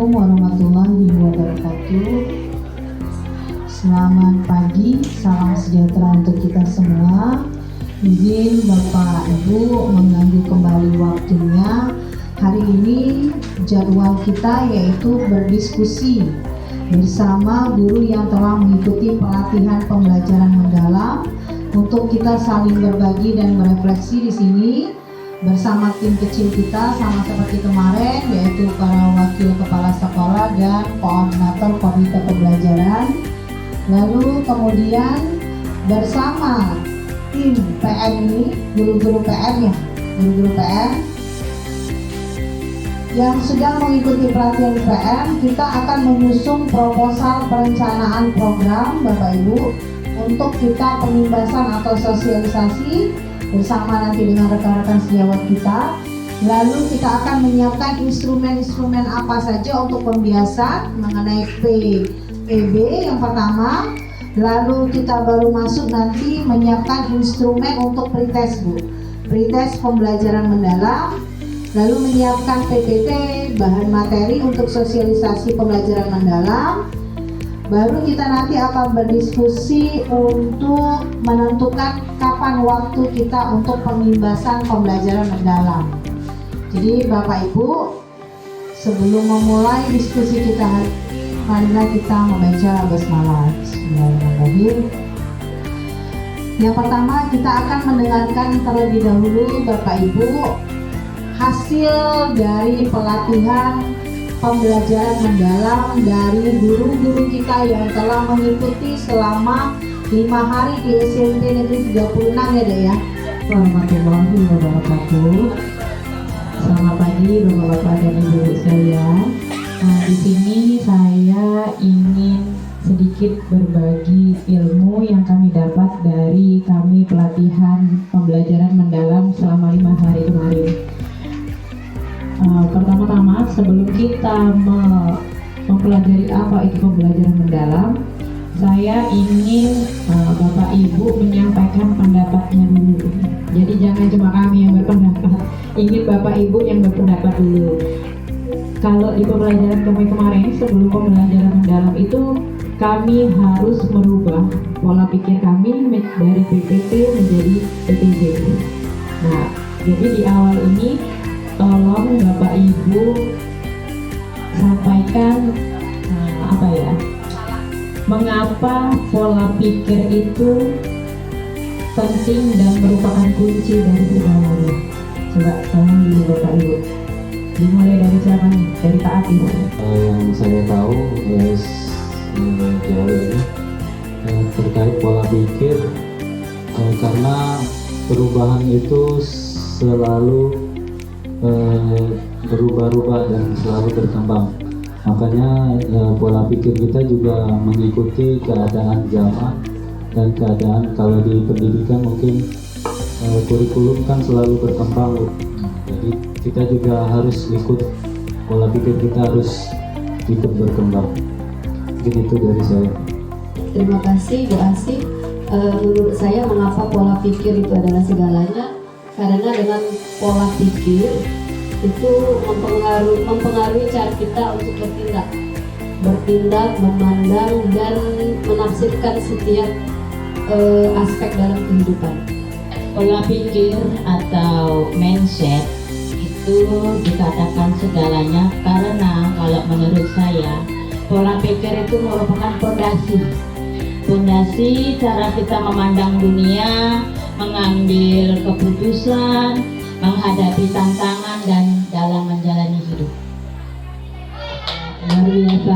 Assalamualaikum warahmatullahi wabarakatuh. Selamat pagi, salam sejahtera untuk kita semua. Izin Bapak Ibu mengganggu kembali waktunya. Hari ini jadwal kita yaitu berdiskusi bersama guru yang telah mengikuti pelatihan pembelajaran mendalam untuk kita saling berbagi dan merefleksi di sini bersama tim kecil kita, sama seperti kemarin, yaitu para wakil kepala sekolah dan koordinator komite pembelajaran. Lalu kemudian bersama tim PN ini, guru-guru PN yang sedang mengikuti pelatihan PN, kita akan menyusun proposal perencanaan program Bapak Ibu untuk kita penimbasan atau sosialisasi bersama nanti dengan rekan-rekan sejawat kita. Lalu kita akan menyiapkan instrumen-instrumen apa saja untuk pembiasan mengenai PB yang pertama. Lalu kita baru masuk nanti menyiapkan instrumen untuk pretest Bu, pretest pembelajaran mendalam. Lalu menyiapkan PPT, bahan materi untuk sosialisasi pembelajaran mendalam. Baru kita nanti akan berdiskusi untuk menentukan kapan waktu kita untuk pengimbasan pembelajaran mendalam. Jadi Bapak Ibu, sebelum memulai diskusi kita hari ini, marilah kita membaca basmalah. Bismillahirrahmanirrahim. Yang pertama kita akan mendengarkan terlebih dahulu Bapak Ibu hasil dari pelatihan pembelajaran mendalam dari guru-guru kita yang telah mengikuti selama 5 hari di SMP Negeri 36 ya Dek ya. Warahmatullahi wabarakatuh. Selamat pagi Bapak-bapak dan Ibu sekalian. Di sini saya ingin sedikit berbagi ilmu yang kami dapat dari kami pelatihan pembelajaran mendalam selama 5 hari kemarin. Pertama-tama sebelum kita mempelajari apa itu pembelajaran mendalam, saya ingin Bapak Ibu menyampaikan pendapatnya dulu. Jadi jangan cuma kami yang berpendapat, ingin Bapak Ibu yang berpendapat dulu. Kalau di pembelajaran kami kemarin sebelum pembelajaran mendalam itu kami harus merubah pola pikir kami dari PPT menjadi PTJ. Nah, jadi di awal ini tolong Bapak Ibu sampaikan mengapa pola pikir itu penting dan merupakan kunci dari segalanya. Coba tolong dulu Bapak Ibu. Dimulai dari siapa nih? Dari Pak Ati. Yang saya tahu jauh ini terkait pola pikir, karena perubahan itu selalu berubah-ubah dan selalu berkembang. Makanya pola pikir kita juga mengikuti keadaan zaman dan keadaan. Kalau di pendidikan mungkin kurikulum kan selalu berkembang, jadi kita juga harus ikut, pola pikir kita harus ikut berkembang. Mungkin itu dari saya. Terima kasih Bu Asih. Menurut saya mengapa pola pikir itu adalah segalanya, karena dengan pola pikir itu mempengaruhi cara kita untuk bertindak, memandang dan menafsirkan setiap aspek dalam kehidupan. Pola pikir atau mindset itu dikatakan segalanya, karena kalau menurut saya pola pikir itu merupakan fondasi cara kita memandang dunia, mengambil keputusan, menghadapi tantangan dan dalam menjalani hidup. Luar biasa,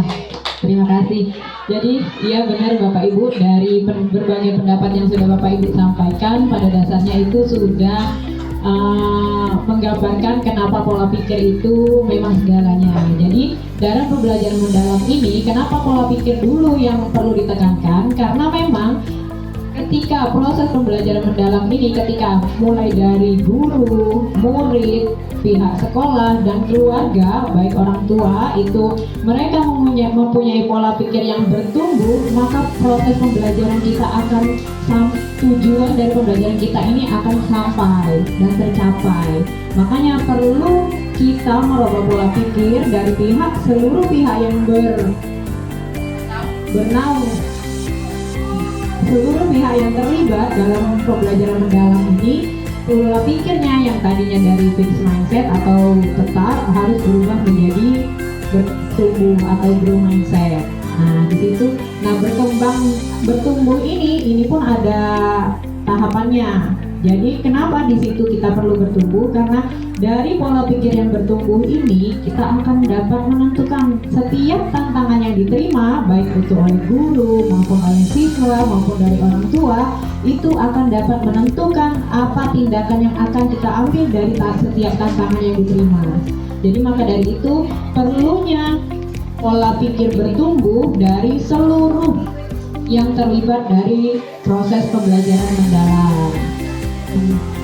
terima kasih. Jadi iya benar Bapak Ibu, dari berbagai pendapat yang sudah Bapak Ibu sampaikan pada dasarnya itu sudah menggambarkan kenapa pola pikir itu memang segalanya. Jadi dalam pembelajaran mendalam ini, kenapa pola pikir dulu yang perlu ditekankan? Karena memang ketika proses pembelajaran mendalam ini, ketika mulai dari guru, murid, pihak sekolah dan keluarga, baik orang tua, itu mereka mempunyai pola pikir yang bertumbuh, maka proses pembelajaran kita akan tujuan dari pembelajaran kita ini akan sampai dan tercapai. Makanya perlu kita merubah pola pikir dari seluruh pihak yang bernaung, seluruh pihak yang terlibat dalam pembelajaran mendalam ini. Pola pikirnya yang tadinya dari fixed mindset atau tetap harus berubah menjadi bertumbuh atau grow mindset. Nah, di situ, bertumbuh ini pun ada tahapannya. Jadi kenapa di situ kita perlu bertumbuh? Karena dari pola pikir yang bertumbuh ini kita akan dapat menentukan setiap tantangan yang diterima, baik itu oleh guru maupun oleh siswa maupun dari orang tua, itu akan dapat menentukan apa tindakan yang akan kita ambil dari setiap tantangan yang diterima. Jadi maka dari itu perlunya pola pikir bertumbuh dari seluruh yang terlibat dari proses pembelajaran mendalam.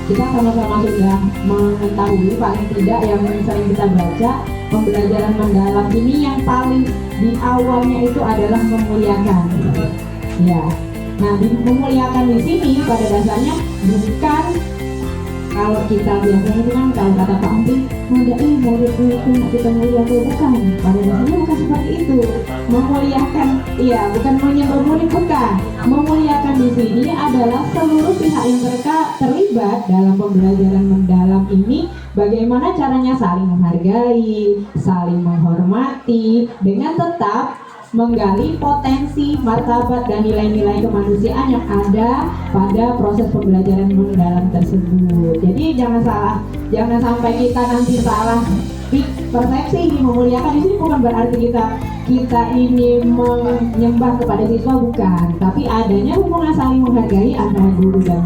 Kita sama-sama sudah mengetahui, paling tidak yang sering kita baca, pembelajaran mendalam ini yang paling di awalnya itu adalah memuliakan. Ya. Nah, memuliakan di sini pada dasarnya bukan kalau kita biasanya itu kan kalau kata Pak Ampi, muridku itu nak kita muliakan, bukan. Pada dasarnya bukan seperti itu. Memuliakan, iya, bukan menyembah murid, bukan. Memuliakan di sini adalah seluruh pihak yang mereka terlibat dalam pembelajaran mendalam ini. Bagaimana caranya saling menghargai, saling menghormati, dengan tetap menggali potensi, martabat, dan nilai-nilai kemanusiaan yang ada pada proses pembelajaran mendalam tersebut. Jadi jangan sampai kita nanti salah persepsi ini. Memuliakan di sini bukan berarti kita ini menyembah kepada siswa, bukan, tapi adanya hubungan saling menghargai antara guru dan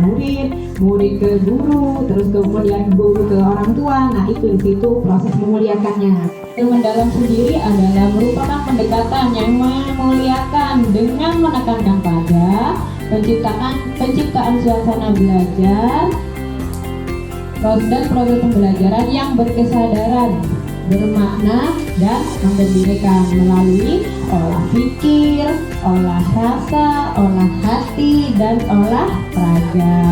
murid ke guru, terus kemudian guru ke orang tua. Nah, itu di situ proses memuliakannya. Mendalam sendiri adalah merupakan pendekatan yang memuliakan dengan menekankan pada penciptaan suasana belajar dan proses pembelajaran yang berkesadaran, bermakna, dan menggembirakan melalui olah pikir, olah rasa, olah hati, dan olah raga.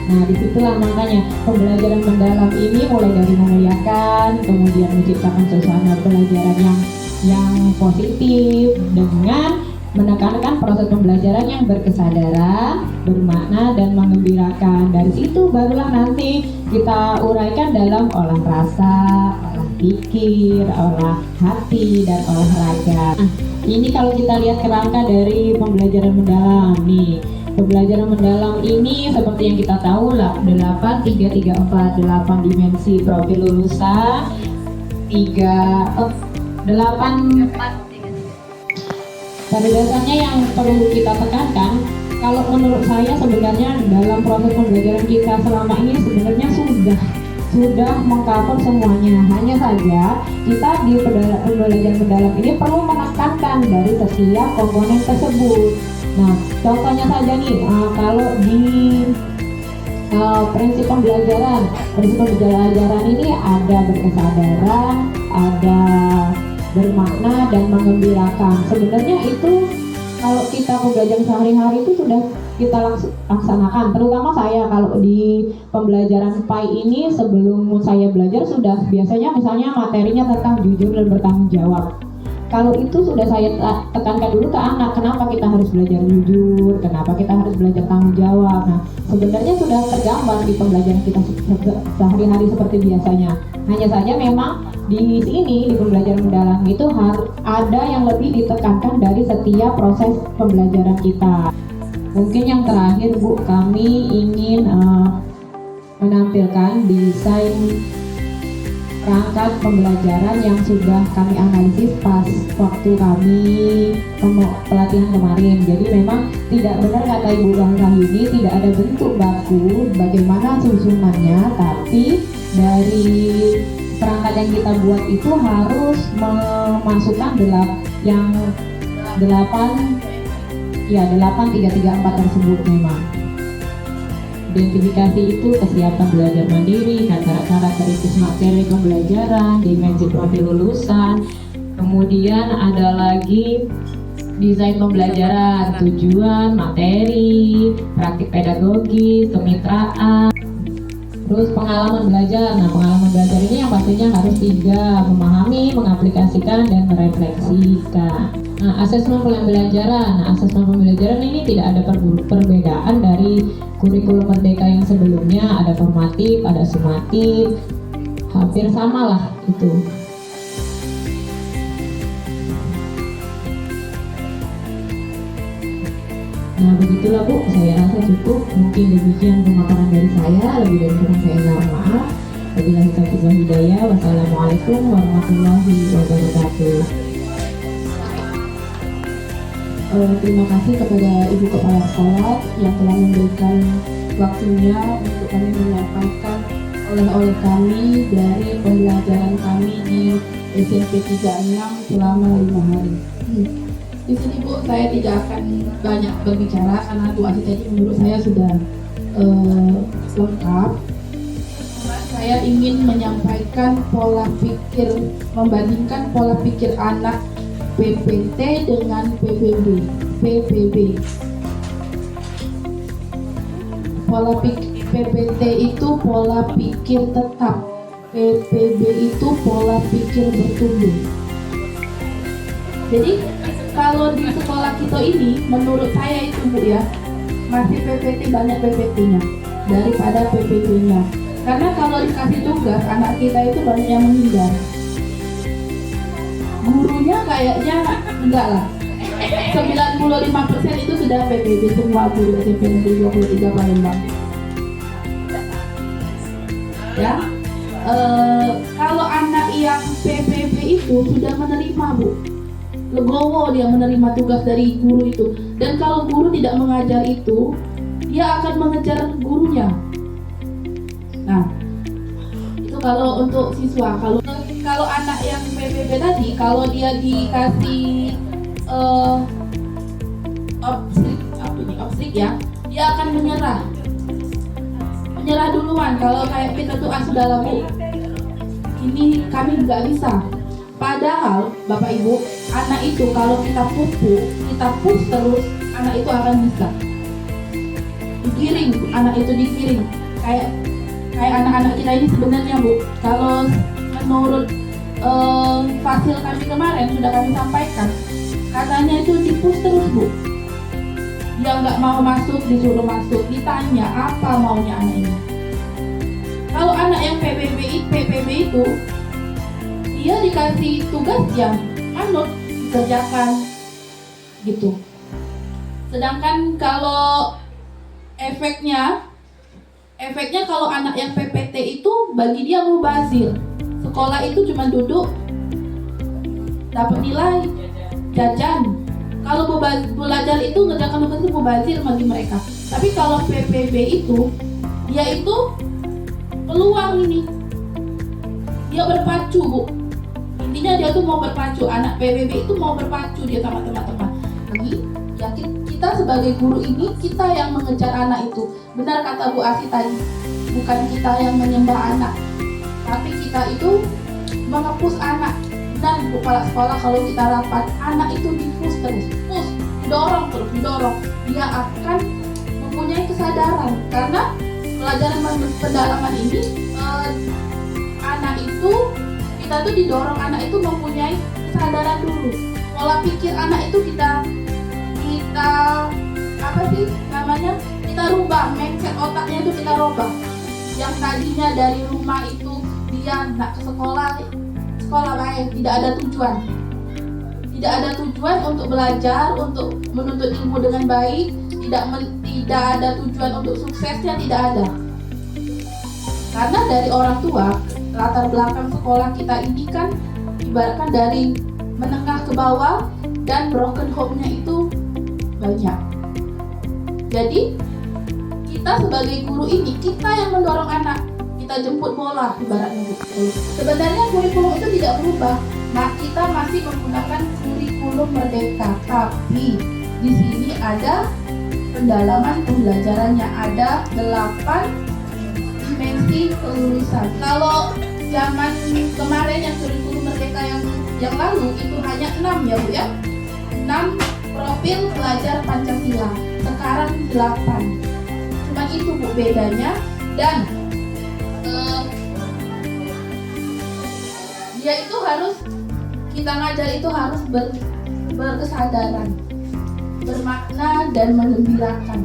Nah, disitulah makanya pembelajaran mendalam ini mulai dari memuliakan, kemudian menciptakan suasana pelajaran yang positif dengan menekankan proses pembelajaran yang berkesadaran, bermakna, dan menggembirakan. Dari situ barulah nanti kita uraikan dalam olah rasa, olah pikir, olah hati, dan olah raga. Nah, ini kalau kita lihat kerangka dari pembelajaran mendalam nih. Pembelajaran mendalam ini seperti yang kita tahu lah, 8 dimensi profil lulusan, 8. Pada dasarnya yang perlu kita tekankan, kalau menurut saya sebenarnya dalam proses pembelajaran kita selama ini sebenarnya sudah mengcover semuanya. Hanya saja kita di pembelajaran mendalam ini perlu menekankan dari setiap komponen tersebut. Nah, contohnya saja nih, kalau di prinsip pembelajaran ini ada berkesadaran, ada bermakna, dan menggembirakan. Sebenarnya itu kalau kita pembelajaran sehari-hari itu sudah kita laksanakan. Terutama saya kalau di pembelajaran PAI ini sebelum saya belajar sudah biasanya misalnya materinya tentang jujur dan bertanggung jawab. Kalau itu sudah saya tekankan dulu ke anak, kenapa kita harus belajar jujur, kenapa kita harus belajar tanggung jawab. Nah, sebenarnya sudah tergambar di pembelajaran kita sehari-hari seperti biasanya. Hanya saja memang di sini, di pembelajaran mendalam itu harus ada yang lebih ditekankan dari setiap proses pembelajaran kita. Mungkin yang terakhir, Bu, kami ingin menampilkan desain perangkat pembelajaran yang sudah kami analisis pas waktu kami pelatihan kemarin. Jadi memang tidak benar kata Ibu Rahyuni, tidak ada bentuk baku bagaimana susunannya, tapi dari perangkat yang kita buat itu harus memasukkan 8 tersebut memang. Identifikasi itu kesiapan belajar mandiri, karakteristik materi pembelajaran, dimensi profil lulusan, kemudian ada lagi desain pembelajaran, tujuan, materi, praktik pedagogis, kemitraan, Terus pengalaman belajar. Nah, pengalaman belajar ini yang pastinya harus 3, memahami, mengaplikasikan, dan merefleksikan. Nah, asesmen pembelajaran. Nah, asesmen pembelajaran ini tidak ada perbedaan dari kurikulum Merdeka yang sebelumnya. Ada formatif, ada sumatif, hampir sama lah itu. Nah, begitulah Bu, saya rasa cukup. Mungkin demikian pemaparan dari saya. Lebih dari kurang saya mohon maaf. Wabillahi taufiq wal hidayah. Wassalamualaikum warahmatullahi wabarakatuh. Terima kasih kepada Ibu Kepala Sekolah yang telah memberikan waktunya untuk kami menyampaikan oleh kami dari pembelajaran kami di SMP 36 selama 5 hari. Di sini Bu, saya tidak akan banyak berbicara karena Bu Asi tadi menurut saya sudah lengkap. Saya ingin menyampaikan pola pikir, membandingkan pola pikir anak PPT dengan PBB. Pola pikir PPT itu pola pikir tetap, PPB itu pola pikir bertumbuh. Jadi kalau di sekolah kita ini, menurut saya itu Bu ya, masih PPT, banyak PPT-nya daripada PPB-nya. Karena kalau dikasih tugas, anak kita itu banyak yang menghindar. Gurunya kayaknya enggak lah. 95% itu sudah PPB semua guru SMP Negeri 23 Palembang. Ya, kalau anak yang PPB itu sudah menerima Bu, legowo dia menerima tugas dari guru itu. Dan kalau guru tidak mengajar itu, dia akan mengejar gurunya. Nah, itu kalau untuk siswa. Kalau anak yang PPB tadi, kalau dia dikasih obstrik ya, dia akan menyerah duluan. Kalau kayak kita tuh sudah lah Bu, ini kami nggak bisa. Padahal Bapak Ibu, anak itu kalau kita push terus, anak itu akan bisa. Digiring, anak itu digiring. Kayak anak-anak kita ini sebenarnya Bu, kalau menurut hasil kami kemarin sudah kami sampaikan, katanya itu dipush terus Bu. Dia nggak mau masuk, disuruh masuk, ditanya apa maunya anak ini. Kalau anak yang PPB itu, dia dikasih tugas yang kerjakan gitu. Sedangkan kalau efeknya kalau anak yang PPT itu bagi dia mubazir. Sekolah itu cuma duduk, dapat nilai, jajan. Kalau belajar itu ngerjakan tugas itu mubazir bagi mereka. Tapi kalau PPB itu, dia itu peluang ini. Dia berpacu Bu. Intinya dia tuh mau berpacu, anak PBB itu mau berpacu dia sama teman-teman. Jadi yakin kita sebagai guru ini, kita yang mengejar anak itu. Benar kata Bu Asi tadi, bukan kita yang menyembah anak, tapi kita itu mengepus anak. Dan kepala sekolah kalau kita rapat, anak itu push terus, didorong, dia akan mempunyai kesadaran. Karena pelajaran pendalaman ini, anak itu, kita tuh didorong anak itu mempunyai kesadaran dulu. Pola pikir anak itu kita kita rubah, mindset otaknya itu kita rubah. Yang tadinya dari rumah itu dia nak ke sekolah baik, tidak ada tujuan untuk belajar, untuk menuntut ilmu dengan baik, tidak ada tujuan untuk suksesnya, tidak ada. Karena dari orang tua, latar belakang sekolah kita ini kan ibaratkan dari menengah ke bawah dan broken home-nya itu banyak. Jadi kita sebagai guru ini, kita yang mendorong anak, kita jemput bola ibaratnya. Sebenarnya kurikulum itu tidak berubah. Kita masih menggunakan kurikulum Merdeka, tapi di sini ada pendalaman pembelajarannya, ada 8 dimensi kelulusan. Kalau zaman kemarin yang kurikulum Merdeka yang lalu itu hanya 6 ya Bu ya. 6 profil pelajar Pancasila. Sekarang 8. Cuma itu Bu bedanya. Dan dia itu harus, kita ngajar itu harus berkesadaran, bermakna dan menggembirakan.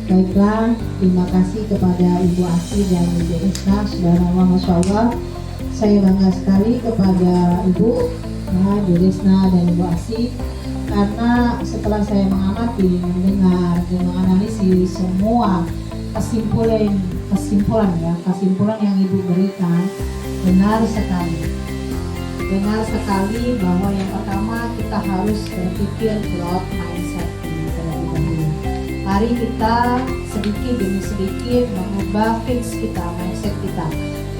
Baiklah, terima kasih kepada Ibu Asi dan Ibu Esna. Saudara, Masya Allah, saya bangga sekali kepada Ibu Ibu Esna dan Ibu Asi, karena setelah saya mengamati, mendengar dan menganalisis semua kesimpulan yang Ibu berikan, benar sekali bahwa yang pertama kita harus berpikir growth mindset terlebih dahulu. Mari kita sedikit demi sedikit mengubah mindset kita.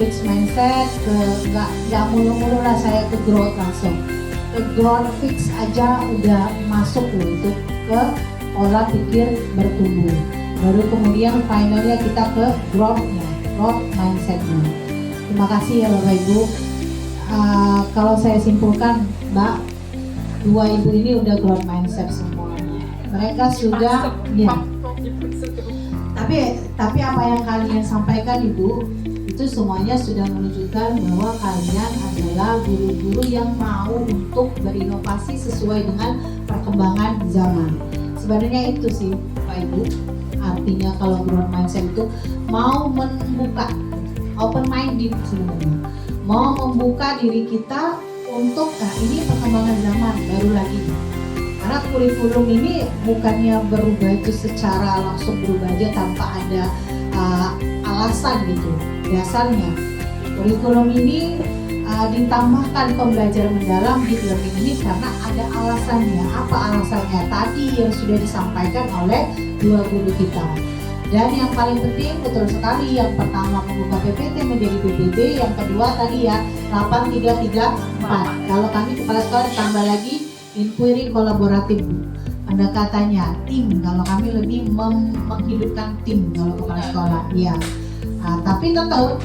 Fix mindset nggak mulu-mulu lah saya ke growth langsung. Ke growth fix aja udah masuk loh itu ke pola pikir bertumbuh. Baru kemudian finalnya kita ke growth mindsetnya. Terima kasih ya Bapak Ibu. Kalau saya simpulkan, Mbak, dua ibu ini udah growth mindset semuanya. Mereka sudah, ya. Tapi apa yang kalian sampaikan Ibu, itu semuanya sudah menunjukkan bahwa kalian adalah guru-guru yang mau untuk berinovasi sesuai dengan perkembangan zaman. Sebenarnya itu sih Pak Ibu, artinya kalau growth mindset itu mau membuka, open minded sebenarnya, mau membuka diri kita untuk ini perkembangan zaman baru lagi. Karena kurikulum ini bukannya berubah itu secara langsung berubah aja tanpa ada alasan gitu. Dasarnya kurikulum ini ditambahkan pembelajaran mendalam deep learning ini karena ada alasannya. Apa alasannya? Tadi yang sudah disampaikan oleh dua guru kita. Dan yang paling penting betul sekali, yang pertama membuka PPT menjadi PPB, yang kedua tadi ya 8334. Kalau kami kepala sekolah tambah lagi inquiry kolaboratif, pendekatannya tim. Kalau kami lebih menghidupkan tim kalau kepala sekolah, ya. Tapi tetap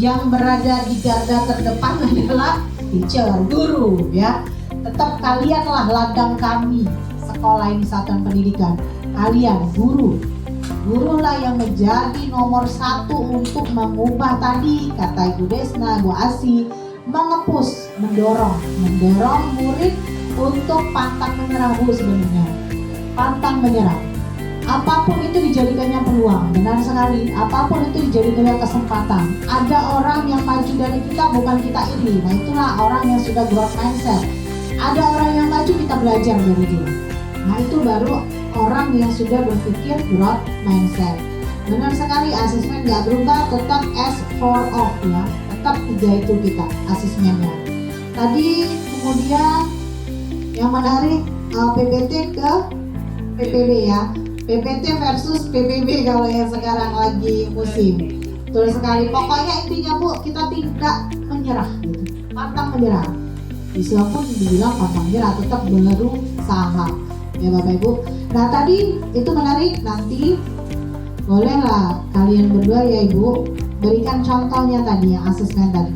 yang berada di garda terdepan adalah teacher, guru, ya. Tetap kalianlah ladang kami sekolah ini, satuan pendidikan. Kalian gurulah yang menjadi nomor satu untuk mengubah tadi kata Ibu Desna, Bu Asi, mengepus, mendorong murid untuk pantang menyerah. Bu, sebenarnya pantang menyerah. Apapun itu dijadikannya peluang, benar sekali. Apapun itu dijadikannya kesempatan. Ada orang yang maju dari kita, bukan kita iri. Nah itulah orang yang sudah growth mindset. Ada orang yang maju, kita belajar dari dia. Nah itu baru orang yang sudah berpikir growth mindset. Benar sekali, asesmen nggak berubah, tetap S4 off ya. Tetap 3 itu kita asesmennya. Tadi kemudian yang menarik PPT ke PPB ya. PPT versus PPB kalau yang sekarang lagi musim. Betul sekali. Pokoknya intinya Bu, kita tidak menyerah gitu. Pantang menyerah. Istilah pun dibilang pantang menyerah, tetap berusaha. Ya Bapak Ibu. Nah tadi itu menarik, nanti bolehlah kalian berdua ya Ibu berikan contohnya tadi yang asesmen tadi.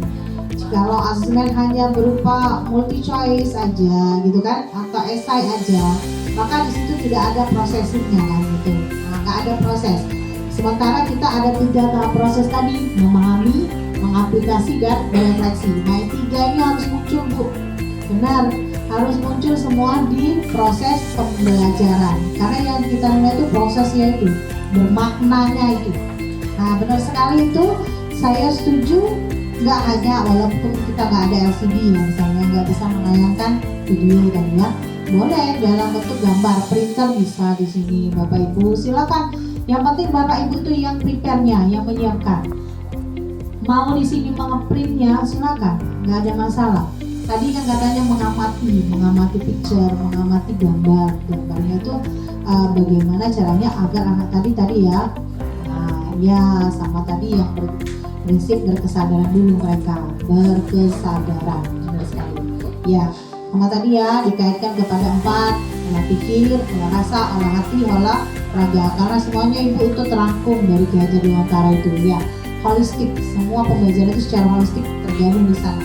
Kalau asesmen hanya berupa multi choice aja gitu kan, atau esai aja, maka di situ tidak ada prosesingnya kan gitu. Nah, nggak ada proses. Sementara kita ada 3 tahap proses tadi, memahami, mengaplikasi dan berefleksi. Nah 3 ini harus muncul Bu. Benar, harus muncul semua di proses pembelajaran. Karena yang kita lihat itu prosesnya itu, bermaknanya itu. Nah benar sekali itu, saya setuju. Nggak hanya walaupun kita nggak ada LCD ya, misalnya nggak bisa menayangkan video dan ya, boleh dalam bentuk gambar, printer bisa di sini Bapak Ibu, silakan. Yang penting Bapak Ibu tuh yang prepare-nya, yang menyiapkan. Mau di sini mengeprintnya silakan, nggak ada masalah. Tadi kan katanya mengamati picture, mengamati gambarnya itu bagaimana caranya agar anak tadi ya, ya sama tadi yang prinsip berkesadaran dulu mereka, berkesadaran benar sekali. Ya, sama tadi ya dikaitkan kepada 4, olah pikir, olah rasa, olah hati, olah raga. Karena semuanya Ibu itu terangkum dari Ki Hajar Dewantara itu ya. Holistik, semua pembelajaran itu secara holistik tergabung di sana.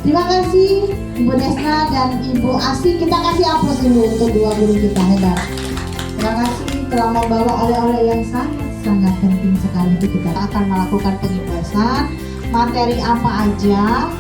Terima kasih Ibu Desna dan Ibu Asi. Kita kasih aplaus dulu untuk 2 guru kita, hebat. Terima kasih telah membawa oleh-oleh yang sangat penting sekali. Itu kita akan melakukan pengibasan materi apa aja,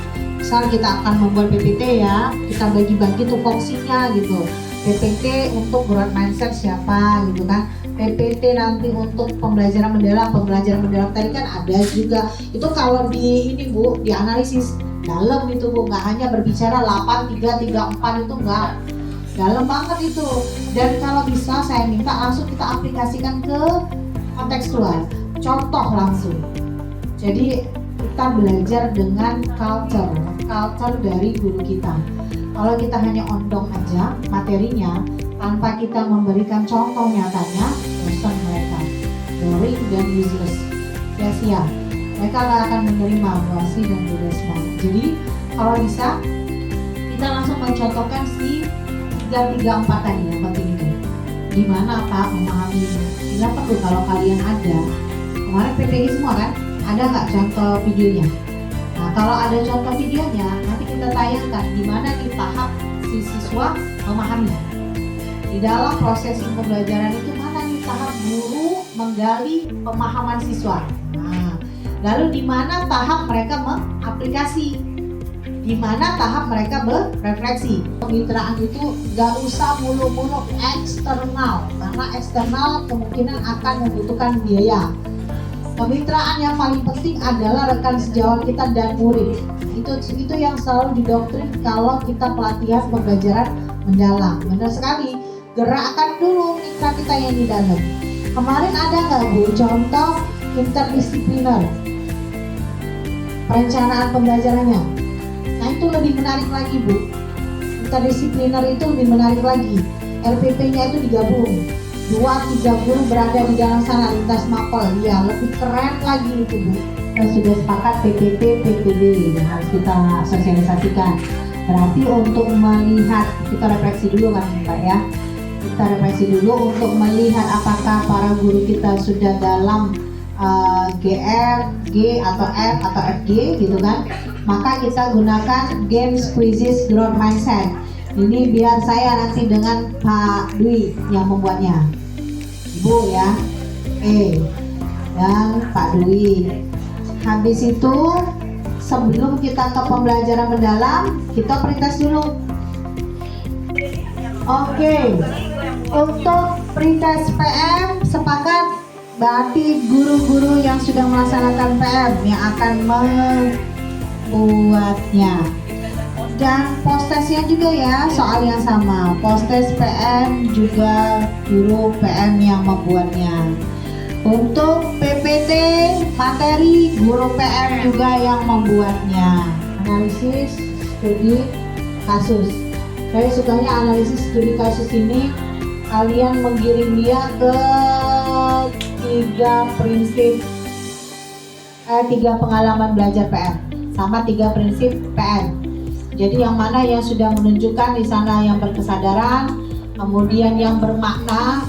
Misal kita akan membuat PPT ya, kita bagi-bagi tuh fungsinya gitu. PPT untuk growth mindset siapa gitu kan. PPT nanti untuk pembelajaran mendalam tadi kan ada juga. Itu kalau di ini Bu, di analisis dalam itu Bu, nggak hanya berbicara 8, 3, 3, 4 itu nggak. Dalam banget itu. Dan kalau bisa saya minta langsung kita aplikasikan ke kontekstual. Contoh langsung. Jadi kita belajar dengan culture dari guru kita. Kalau kita hanya ondong aja materinya tanpa kita memberikan contoh nyatanya, bosan mereka, boring dan useless, sia-sia. Mereka nggak akan menerima evaluasi dan budesma. Jadi kalau bisa kita langsung mencontohkan si 3, 3, 4 tadi yang penting itu. Gimana Pak memahami ini? Bila perlu kalau kalian ada kemarin PPI semua kan, ada nggak contoh videonya? Nah kalau ada contoh videonya, nanti kita tayangkan di mana di tahap si siswa memahami. Di dalam proses pembelajaran itu mana nih tahap guru menggali pemahaman siswa. Nah, lalu di mana tahap mereka mengaplikasi, di mana tahap mereka berefleksi. Kemitraan itu nggak usah mulu-mulu eksternal, karena eksternal kemungkinan akan membutuhkan biaya. Kemitraan yang paling penting adalah rekan sejawat kita dan murid. Itu yang selalu didoktrin kalau kita pelatihan pembelajaran mendalam. Benar sekali, gerakkan dulu mitra kita yang di dalam. Kemarin ada nggak Bu contoh interdisipliner perencanaan pembelajarannya? Nah itu lebih menarik lagi Bu. Interdisipliner itu lebih menarik lagi. RPP-nya itu digabung. 2-3 guru berada di dalam sana lintas mapel, ya lebih keren lagi itu Bu. Kita sudah sepakat PPT, PPD yang harus kita sosialisasikan. Berarti untuk melihat, kita refleksi dulu kan Mbak ya. Kita refleksi dulu untuk melihat apakah para guru kita sudah dalam GR, G atau F atau FG gitu kan. Maka kita gunakan games, quizzes, growth mindset. Ini biar saya nanti dengan Pak Dwi yang membuatnya, Ibu ya, dan Pak Dwi. Habis itu sebelum kita ke pembelajaran mendalam, kita pretest dulu. Oke, untuk pretest PM sepakat berarti guru-guru yang sudah melaksanakan PM yang akan membuatnya. Dan post-testnya juga ya, soal yang sama. Post-test PM juga guru PM yang membuatnya. Untuk PPT materi, guru PM juga yang membuatnya. Analisis studi kasus. Saya sukanya analisis studi kasus ini kalian menggiring dia ke 3 prinsip 3 pengalaman belajar PM sama 3 prinsip PM. Jadi yang mana yang sudah menunjukkan di sana yang berkesadaran, kemudian yang bermakna,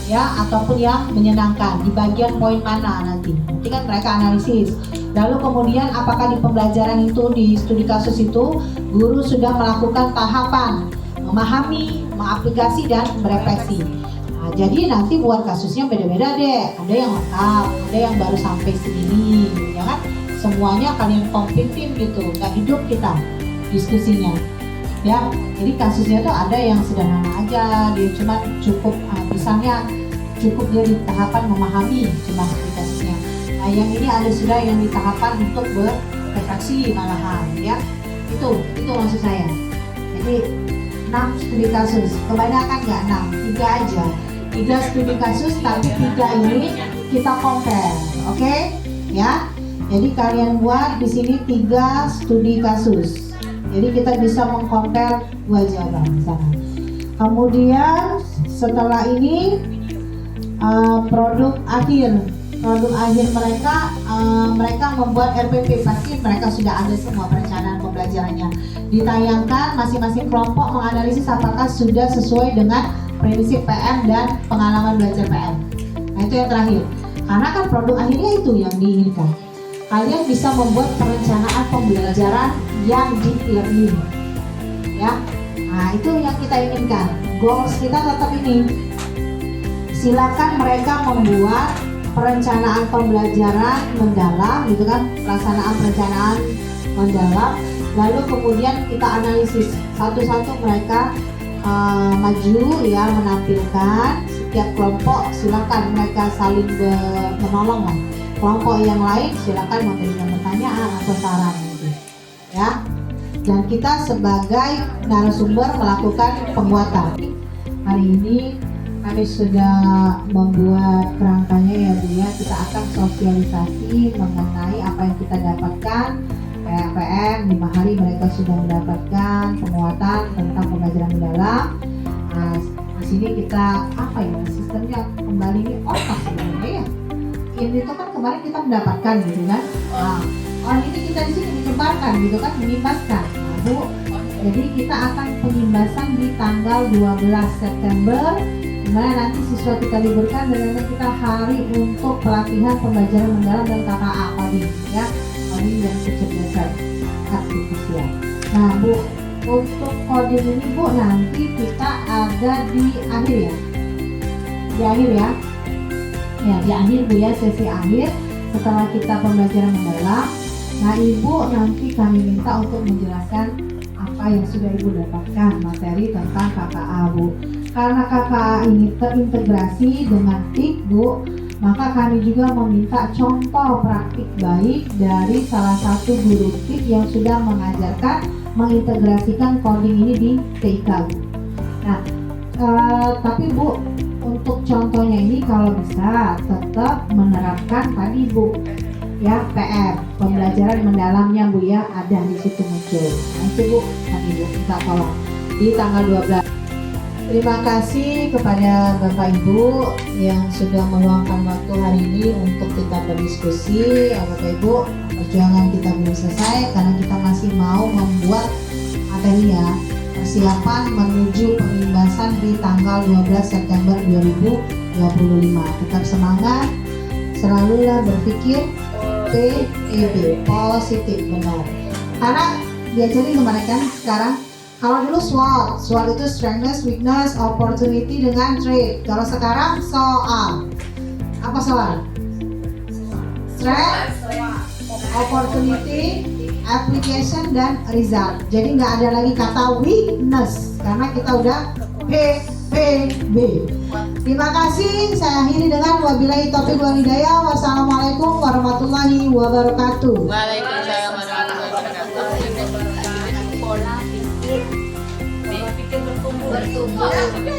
ya, ataupun yang menyenangkan. Di bagian poin mana nanti kan mereka analisis. Lalu kemudian apakah di pembelajaran itu, di studi kasus itu, guru sudah melakukan tahapan memahami, mengaplikasi dan berefleksi. Nah, jadi nanti buat kasusnya beda-beda deh. Ada yang lengkap, ada yang baru sampai segini, ya kan? Semuanya kalian komplitin gitu, nggak hidup kita diskusinya ya. Jadi kasusnya tuh ada yang sederhana aja, dia cuma cukup misalnya cukup dia di tahapan memahami cuma kasusnya. Nah yang ini ada sudah yang di tahapan untuk berefleksi malahan ya. Itu maksud saya. Jadi 6 studi kasus, kebanyakan nggak 6, 3 aja. 3 studi kasus tapi 3 ini kita compare, oke? Ya. Jadi kalian buat di sini 3 studi kasus. Jadi kita bisa mengcompare 2 jawaban misalnya. Kemudian setelah ini produk akhir mereka membuat RPP, pasti mereka sudah ada semua perencanaan pembelajarannya. Ditayangkan masing-masing kelompok menganalisis apakah sudah sesuai dengan prinsip PM dan pengalaman belajar PM. Nah itu yang terakhir. Karena kan produk akhirnya itu yang diinginkan. Kalian bisa membuat perencanaan pembelajaran yang deep learning ya. Nah itu yang kita inginkan. Goals kita tetap ini. Silakan mereka membuat perencanaan pembelajaran mendalam gitu kan, pelaksanaan perencanaan mendalam Lalu kemudian kita analisis satu-satu mereka maju ya, menampilkan. Setiap kelompok silakan mereka saling menolong lah. Kelompok yang lain silakan memberikan pertanyaan atau saran gitu, ya. Dan kita sebagai narasumber melakukan penguatan. Hari ini kami sudah membuat kerangkanya ya Bu ya. Kita akan sosialisasi mengenai apa yang kita dapatkan. PPM 5 hari mereka sudah mendapatkan penguatan tentang pembelajaran mendalam. Nah, di sini kita apa ya, sistemnya kembali ini otak sebenarnya ya. Ini itu kan kemarin kita mendapatkan gitu kan. Nah, orang ini kita di sini menyebarkan gitu kan, mengimbaskan. Nah, Bu, jadi kita akan pengimbasan di tanggal 12 September, dimana nanti siswa kita liburkan dan nanti kita hari untuk pelatihan pembelajaran mendalam dan KKA tadi ya. Dan kecerdasan artifisial. Nah Bu, untuk coding ini Bu nanti kita ada di akhir ya, di akhir ya, ya di akhir Bu ya, sesi akhir setelah kita pembelajaran mendalam. Nah Ibu nanti kami minta untuk menjelaskan apa yang sudah Ibu dapatkan materi tentang KKA Bu. Karena KKA ini terintegrasi dengan TIK Bu, maka kami juga meminta contoh praktik baik dari salah satu guru TIK yang sudah mengajarkan mengintegrasikan coding ini di TIK Bu. Nah, tapi Bu, untuk contohnya ini kalau bisa tetap menerapkan tadi Bu, ya PR pembelajaran mendalamnya Bu ya, ada di situ muncul. Nah itu Bu, kami Bu minta tolong di tanggal 12. Terima kasih kepada Bapak Ibu yang sudah meluangkan waktu hari ini untuk kita berdiskusi. Bapak Ibu, perjuangan kita belum selesai karena kita masih mau membuat materi ya, persiapan menuju pengimbasan di tanggal 12 September 2025. Tetap semangat, selalulah berpikir PEB, positif, benar. Karena diajarin kemarin kan sekarang, kalau dulu SWOT itu strength, weakness, opportunity dengan trait. Kalau sekarang soal. Apa soal? Strength, opportunity, application, dan result. Jadi nggak ada lagi kata weakness karena kita udah PPB. Terima kasih. Saya akhiri dengan wabillahi taufiq wal hidayah. Wassalamualaikum warahmatullahi wabarakatuh. Waalaikumsalam warahmatullahi wabarakatuh. Pola pikir bertumbuh.